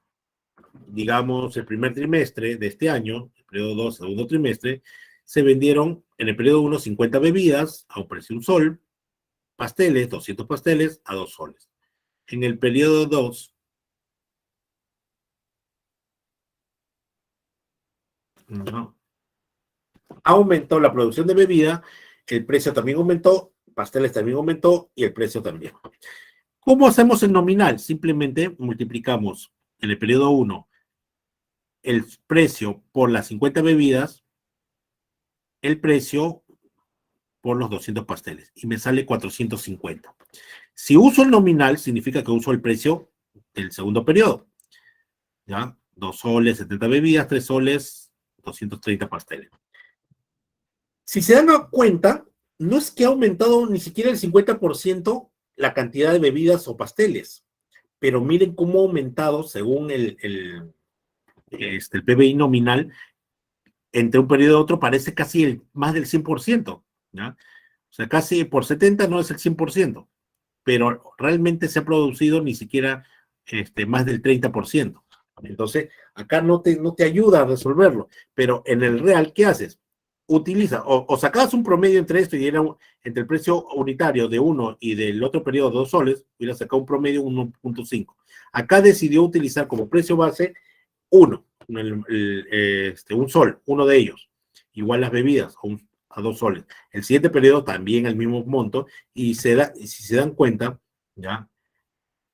digamos, el primer trimestre de este año, el periodo 2, segundo trimestre, se vendieron en el periodo 1 50 bebidas a un precio de 1 sol, pasteles, 200 pasteles a 2 soles. En el periodo 2, no, aumentó la producción de bebida, el precio también aumentó, pasteles también aumentó y el precio también. ¿Cómo hacemos el nominal? Simplemente multiplicamos en el periodo 1 el precio por las 50 bebidas, el precio por los 200 pasteles y me sale 450. Si uso el nominal, significa que uso el precio del segundo periodo, ¿ya? 2 soles, 70 bebidas, 3 soles, 230 pasteles. Si se dan cuenta, no es que ha aumentado ni siquiera el 50% la cantidad de bebidas o pasteles, pero miren cómo ha aumentado según el PBI nominal, entre un periodo y otro parece casi más del 100%, ¿ya? O sea, casi por 70 no es el 100%, pero realmente se ha producido ni siquiera más del 30%. Entonces, acá no te ayuda a resolverlo, pero en el real, ¿qué haces? Utiliza, o sacabas un promedio entre esto y era entre el precio unitario de uno y del otro periodo 2 soles, hubiera sacado un promedio 1.5. Acá decidió utilizar como precio base uno, un sol, uno de ellos. Igual las bebidas, a 2 soles. El siguiente periodo también el mismo monto, y si se dan cuenta, ya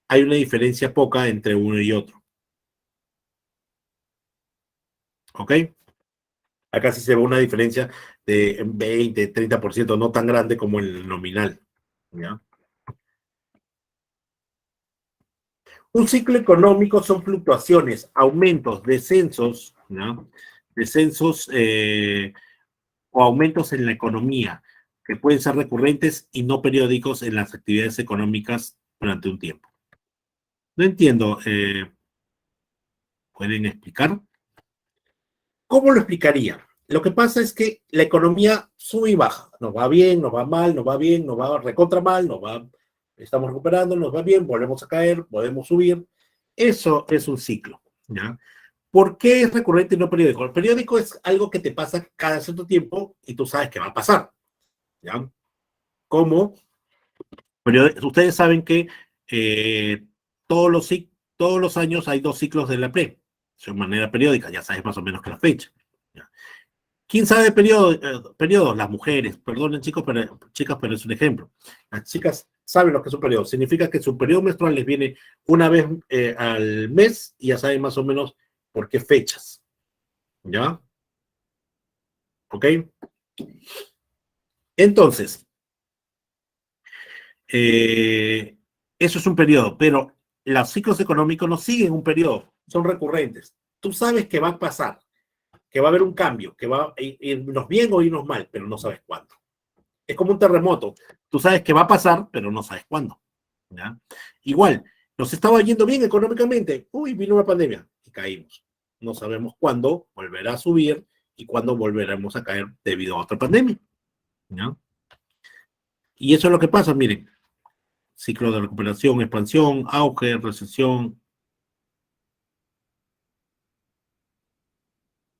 hay una diferencia poca entre uno y otro. ¿Ok? Acá sí se ve una diferencia de 20, 30%, no tan grande como el nominal. ¿Ya? Un ciclo económico son fluctuaciones, aumentos, descensos, ¿no? Descensos o aumentos en la economía, que pueden ser recurrentes y no periódicos en las actividades económicas durante un tiempo. No entiendo, ¿pueden explicar? ¿Cómo lo explicaría? Lo que pasa es que la economía sube y baja, nos va bien, nos va mal, nos va bien, nos va recontra mal, estamos recuperando, nos va bien, volvemos a caer, podemos subir. Eso es un ciclo, ¿ya? ¿Por qué es recurrente y no periódico? El periódico es algo que te pasa cada cierto tiempo y tú sabes que va a pasar, ¿ya? Como ustedes saben que eh, todos, los, todos los años hay 2 ciclos de la PRE, de manera periódica, ya sabes más o menos que la fecha. ¿Ya? ¿Quién sabe periodos? Las mujeres, perdonen chicos, chicas, pero es un ejemplo. Las chicas saben lo que es un periodo. Significa que su periodo menstrual les viene una vez al mes y ya saben más o menos por qué fechas. ¿Ya? ¿Ok? Entonces, eh, eso es un periodo, pero los ciclos económicos no siguen un periodo, son recurrentes. Tú sabes que va a pasar, que va a haber un cambio, que va a irnos bien o irnos mal, pero no sabes cuándo. Es como un terremoto. Tú sabes que va a pasar, pero no sabes cuándo. ¿Ya? Igual, nos estaba yendo bien económicamente. Uy, vino una pandemia y caímos. No sabemos cuándo volverá a subir y cuándo volveremos a caer debido a otra pandemia. ¿Ya? Y eso es lo que pasa, miren. Ciclo de recuperación, expansión, auge, recesión.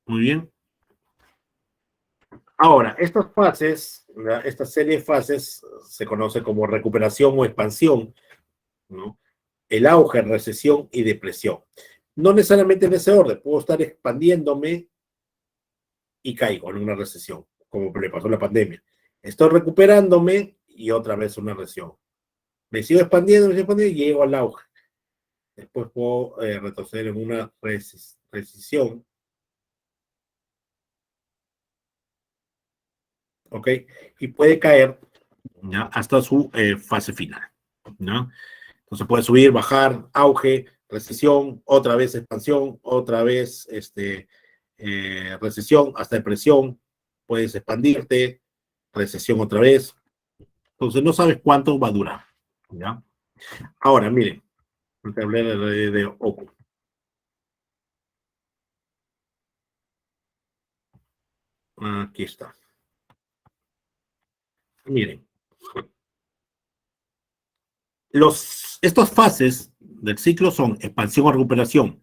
Muy bien. Ahora, estas fases, esta serie de fases se conoce como recuperación o expansión, ¿no? El auge, recesión y depresión. No necesariamente en ese orden, puedo estar expandiéndome y caigo en una recesión, como le pasó en la pandemia. Estoy recuperándome y otra vez una recesión. Me sigo expandiendo y llego al auge. Después puedo retroceder en una recesión, ¿ok? Y puede caer, ¿ya? Hasta su fase final, ¿no? Entonces puede subir, bajar, auge, recesión, otra vez expansión, otra vez recesión, hasta depresión, puedes expandirte, recesión otra vez. Entonces no sabes cuánto va a durar. ¿Ya? Ahora, miren, te hablé de Oku. Aquí está. Miren, estas fases del ciclo son expansión o recuperación.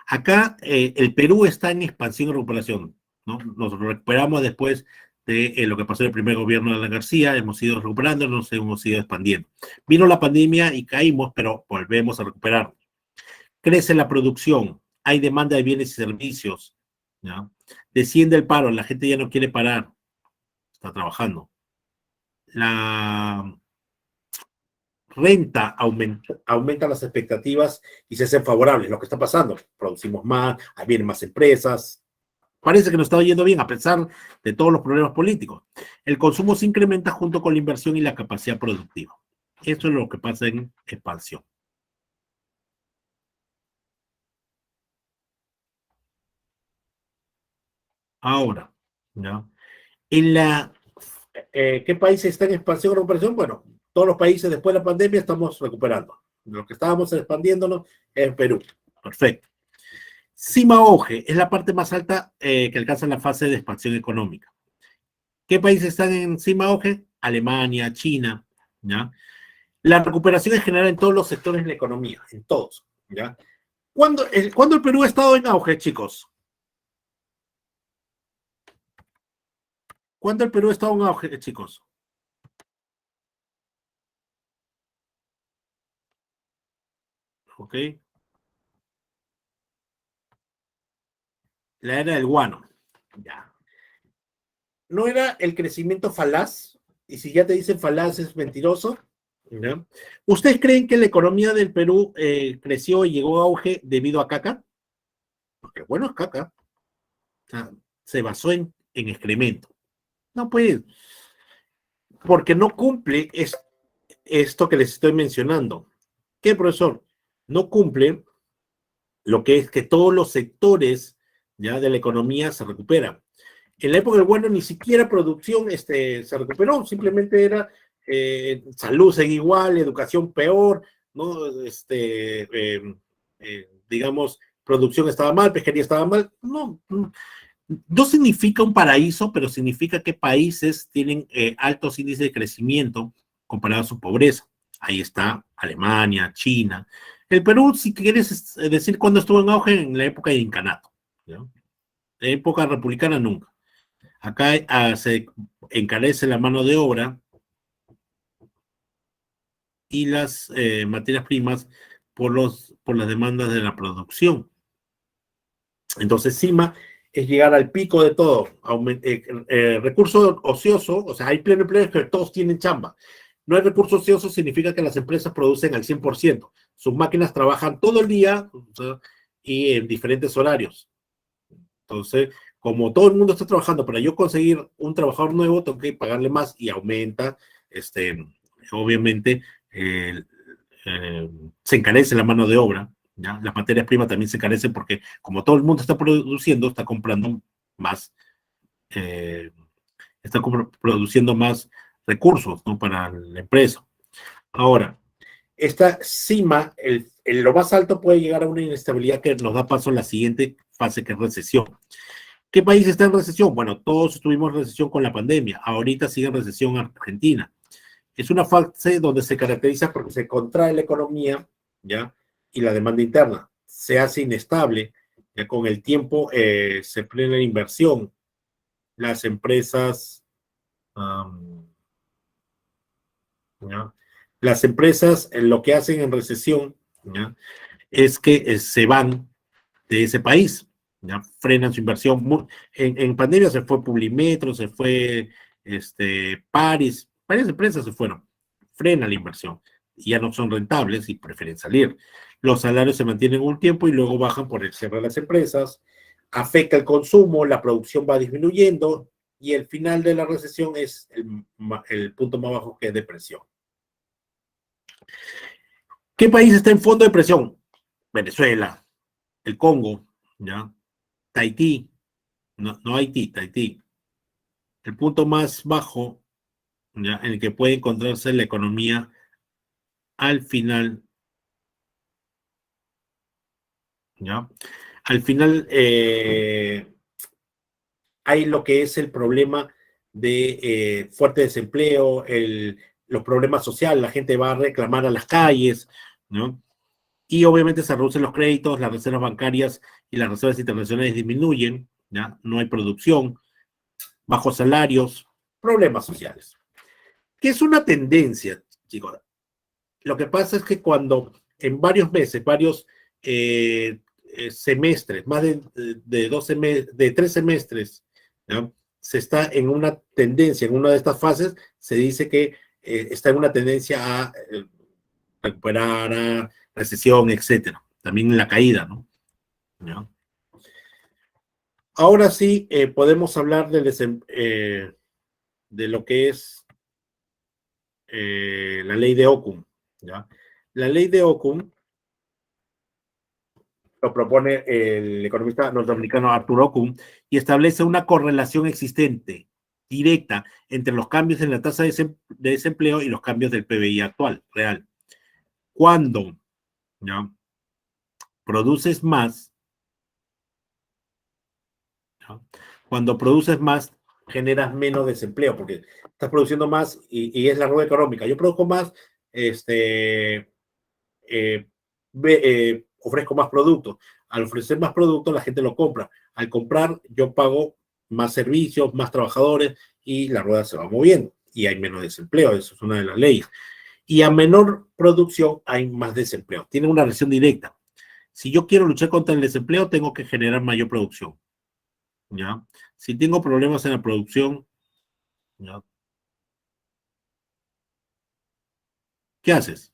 Acá el Perú está en expansión y recuperación, ¿no? Nos recuperamos después de lo que pasó en el primer gobierno de la García, hemos ido recuperando, nos hemos ido expandiendo. Vino la pandemia y caímos, pero volvemos a recuperar. Crece la producción, hay demanda de bienes y servicios, ¿ya? Desciende el paro, la gente ya no quiere parar, está trabajando. La renta aumenta las expectativas y se hacen favorables, lo que está pasando. Producimos más, vienen más empresas. Parece que nos está yendo bien a pesar de todos los problemas políticos. El consumo se incrementa junto con la inversión y la capacidad productiva. Eso es lo que pasa en expansión. Ahora, ¿no? En la, ¿qué países están en expansión o recuperación? Bueno, todos los países después de la pandemia estamos recuperando. Lo que estábamos expandiéndonos es Perú. Perfecto. Cima Oje es la parte más alta que alcanza la fase de expansión económica. ¿Qué países están en Cima Oje? Alemania, China, ¿ya? La recuperación es general en todos los sectores de la economía, en todos, ¿ya? ¿Cuándo el Perú ha estado en auge, chicos? ¿Cuándo el Perú ha estado en auge, chicos? ¿Ok? La era del guano. Ya. ¿No era el crecimiento falaz? Y si ya te dicen falaz es mentiroso. ¿Ya? ¿Ustedes creen que la economía del Perú creció y llegó a auge debido a caca? Porque bueno, es caca. O sea, se basó en excremento. No, pues, porque no cumple esto que les estoy mencionando. ¿Qué, profesor? No cumple lo que es que todos los sectores ya de la economía se recuperan. En la época del bueno ni siquiera producción se recuperó, simplemente era salud seguía igual, educación peor, ¿no? Digamos, producción estaba mal, pesquería estaba mal. No, no significa un paraíso, pero significa que países tienen altos índices de crecimiento comparado a su pobreza. Ahí está Alemania, China. El Perú, si quieres decir cuándo estuvo en auge, en la época de incanato. ¿No? En época republicana nunca. Acá se encarece la mano de obra y las materias primas por las demandas de la producción. Entonces, CIMA es llegar al pico de todo. Recurso ocioso, o sea, hay pleno empleo que todos tienen chamba. No hay recurso ocioso, significa que las empresas producen al 100%. Sus máquinas trabajan todo el día, o sea, y en diferentes horarios. Entonces, como todo el mundo está trabajando, para yo conseguir un trabajador nuevo, tengo que pagarle más y aumenta, obviamente, eh, eh, se encarece la mano de obra, ¿ya? Las materias primas también se encarecen porque como todo el mundo está produciendo, está comprando más, eh, está produciendo más recursos, ¿no? Para la empresa. Ahora, esta cima, lo más alto puede llegar a una inestabilidad que nos da paso a la siguiente fase, que es recesión. ¿Qué país está en recesión? Bueno, todos estuvimos en recesión con la pandemia. Ahorita sigue en recesión Argentina. Es una fase donde se caracteriza porque se contrae la economía, ¿ya? Y la demanda interna se hace inestable. Ya con el tiempo se frena la inversión. Las empresas, um, ¿ya? Las empresas lo que hacen en recesión, ¿ya? Es que se van de ese país, ¿ya? Frenan su inversión. En pandemia se fue Publimetro, se fue Paris, varias empresas se fueron, frena la inversión, y ya no son rentables y prefieren salir. Los salarios se mantienen un tiempo y luego bajan por el cierre de las empresas, afecta el consumo, la producción va disminuyendo y el final de la recesión es el punto más bajo, que es depresión. ¿Qué país está en fondo de depresión? Venezuela, el Congo, ¿ya? Tahití, no, no Haití, Tahití. El punto más bajo, ¿ya? En el que puede encontrarse la economía al final, ¿ya? Al final hay lo que es el problema de fuerte desempleo, los problemas sociales, la gente va a reclamar a las calles, ¿no? Y obviamente se reducen los créditos, las reservas bancarias y las reservas internacionales disminuyen, ¿ya? No hay producción, bajos salarios, problemas sociales. ¿Qué es una tendencia, chicos? Lo que pasa es que cuando en varios meses, varios semestres, más de 12 de 3 semestres, ¿no? Se está en una tendencia, en una de estas fases, se dice que está en una tendencia a recuperar, a recesión, etcétera. También en la caída, ¿no? ¿No? Ahora sí podemos hablar de lo que es la ley de Ockham, ¿ya? La ley de Ockham lo propone el economista norteamericano Arturo Kuhn, y establece una correlación existente directa entre los cambios en la tasa de desempleo y los cambios del PBI actual, real. Cuando, ¿no?, produces más, ¿no?, cuando produces más, generas menos desempleo, porque estás produciendo más y es la rueda económica. Yo produzco más, eh, ofrezco más productos. Al ofrecer más productos, la gente lo compra. Al comprar, yo pago más servicios, más trabajadores y la rueda se va moviendo y hay menos desempleo. Eso es una de las leyes. Y a menor producción hay más desempleo. Tiene una relación directa. Si yo quiero luchar contra el desempleo, tengo que generar mayor producción, ¿ya? Si tengo problemas en la producción, ¿ya?, ¿qué haces?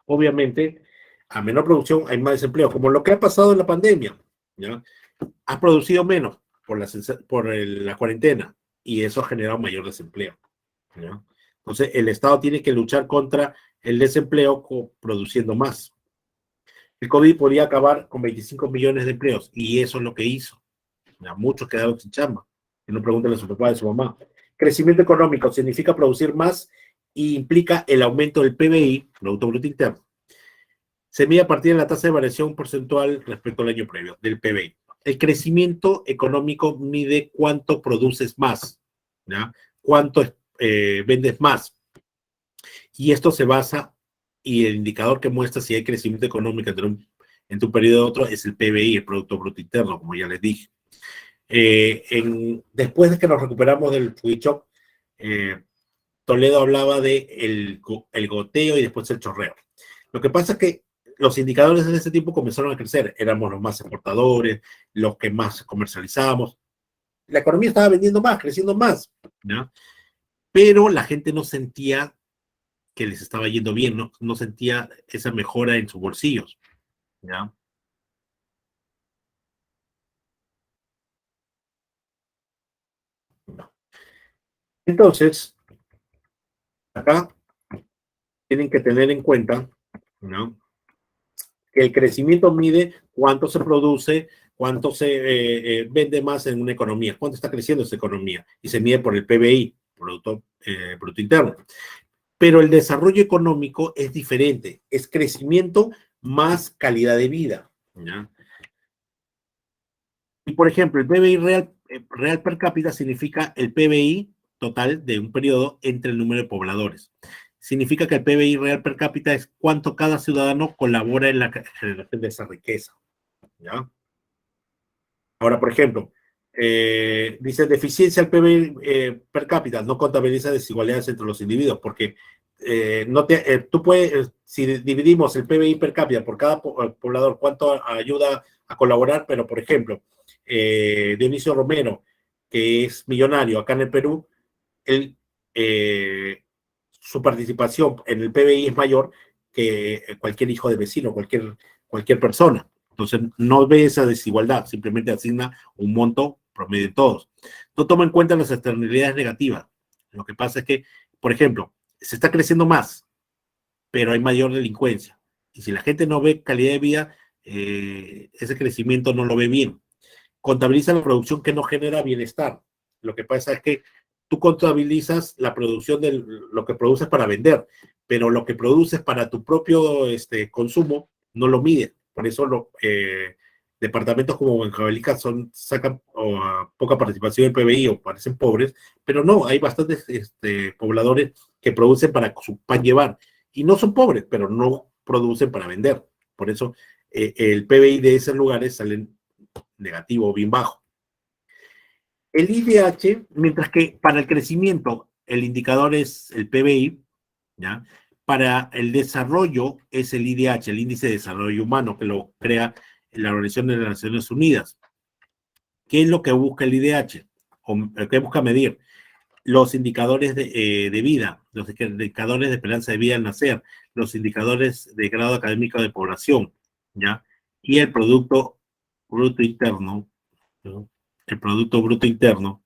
Obviamente, a menor producción hay más desempleo, como lo que ha pasado en la pandemia, ¿ya? Ha producido menos por la cuarentena y eso ha generado mayor desempleo, ¿ya? Entonces, el Estado tiene que luchar contra el desempleo produciendo más. El COVID podía acabar con 25 millones de empleos y eso es lo que hizo. ¿Ya? Muchos quedaron sin chamba. Que no pregunten a su papá y a su mamá. Crecimiento económico significa producir más y implica el aumento del PBI, Producto Bruto Interno. Se mide a partir de la tasa de variación porcentual respecto al año previo, del PBI. El crecimiento económico mide cuánto produces más, ¿ya?, cuánto vendes más. Y esto se basa, y el indicador que muestra si hay crecimiento económico entre un periodo y otro es el PBI, el Producto Bruto Interno, como ya les dije. Después de que nos recuperamos del Fujishok, Toledo hablaba de el goteo y después el chorreo. Lo que pasa es que los indicadores en ese tiempo comenzaron a crecer. Éramos los más exportadores, los que más comercializábamos. La economía estaba vendiendo más, creciendo más, ¿no? Pero la gente no sentía que les estaba yendo bien, no sentía esa mejora en sus bolsillos, ¿ya? Entonces, acá tienen que tener en cuenta, ¿no?, que el crecimiento mide cuánto se produce, cuánto se vende más en una economía, cuánto está creciendo esa economía, y se mide por el PBI, Producto Interno. Pero el desarrollo económico es diferente, es crecimiento más calidad de vida, ¿ya? Y por ejemplo, el PBI real per cápita significa el PBI total de un periodo entre el número de pobladores. Significa que el PBI real per cápita es cuánto cada ciudadano colabora en la generación de esa riqueza, ¿ya? Ahora, por ejemplo, dice deficiencia del PBI per cápita, no contabiliza desigualdades entre los individuos, porque tú puedes, si dividimos el PBI per cápita por cada poblador, cuánto ayuda a colaborar, pero por ejemplo, Dionisio Romero, que es millonario acá en el Perú, él, su participación en el PBI es mayor que cualquier hijo de vecino, cualquier persona. Entonces, no ve esa desigualdad, simplemente asigna un monto promedio de todos. No toma en cuenta las externalidades negativas. Lo que pasa es que, por ejemplo, se está creciendo más, pero hay mayor delincuencia. Y si la gente no ve calidad de vida, ese crecimiento no lo ve bien. Contabiliza la producción que no genera bienestar. Lo que pasa es que tú contabilizas la producción de lo que produces para vender, pero lo que produces para tu propio consumo no lo mides. Por eso departamentos como Huancavelica sacan poca participación en PBI o parecen pobres, pero no, hay bastantes pobladores que producen para su pan llevar y no son pobres, pero no producen para vender. Por eso el PBI de esos lugares salen negativo o bien bajo. El IDH, mientras que para el crecimiento el indicador es el PBI, ¿ya?, para el desarrollo es el IDH, el Índice de Desarrollo Humano, que lo crea la Organización de las Naciones Unidas. ¿Qué es lo que busca el IDH? ¿Qué busca medir? Los indicadores de vida, los indicadores de esperanza de vida al nacer, los indicadores de grado académico de población, ¿ya? Y el Producto Bruto Interno, ¿no? El Producto Bruto Interno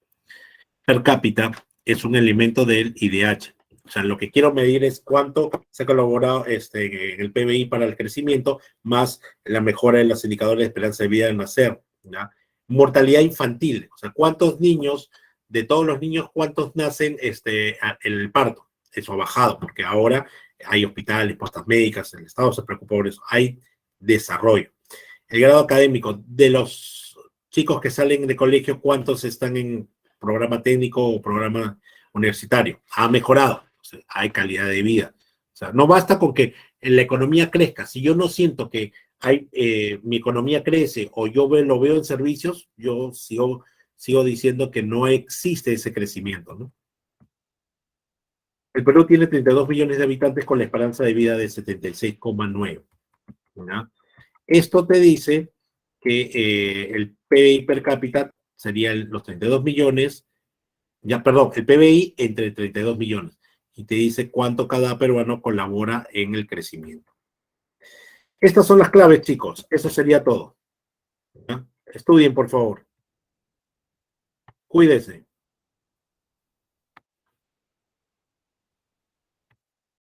per cápita es un elemento del IDH. O sea, lo que quiero medir es cuánto se ha colaborado en el PBI para el crecimiento, más la mejora de los indicadores de esperanza de vida al nacer, ¿ya? Mortalidad infantil, o sea, cuántos niños, de todos los niños, cuántos nacen en el parto. Eso ha bajado, porque ahora hay hospitales, postas médicas, el Estado se preocupa por eso, hay desarrollo. El grado académico, de los chicos que salen de colegio, ¿cuántos están en programa técnico o programa universitario? Ha mejorado, o sea, hay calidad de vida. O sea, no basta con que la economía crezca. Si yo no siento que mi economía crece o yo lo veo en servicios, yo sigo diciendo que no existe ese crecimiento, ¿no? El Perú tiene 32 millones de habitantes con la esperanza de vida de 76,9. ¿Ya? Esto te dice que el PBI per cápita serían los 32 millones, ya, perdón, el PBI entre 32 millones, y te dice cuánto cada peruano colabora en el crecimiento. Estas son las claves, chicos. Eso sería todo. ¿Ya? Estudien, por favor. Cuídense.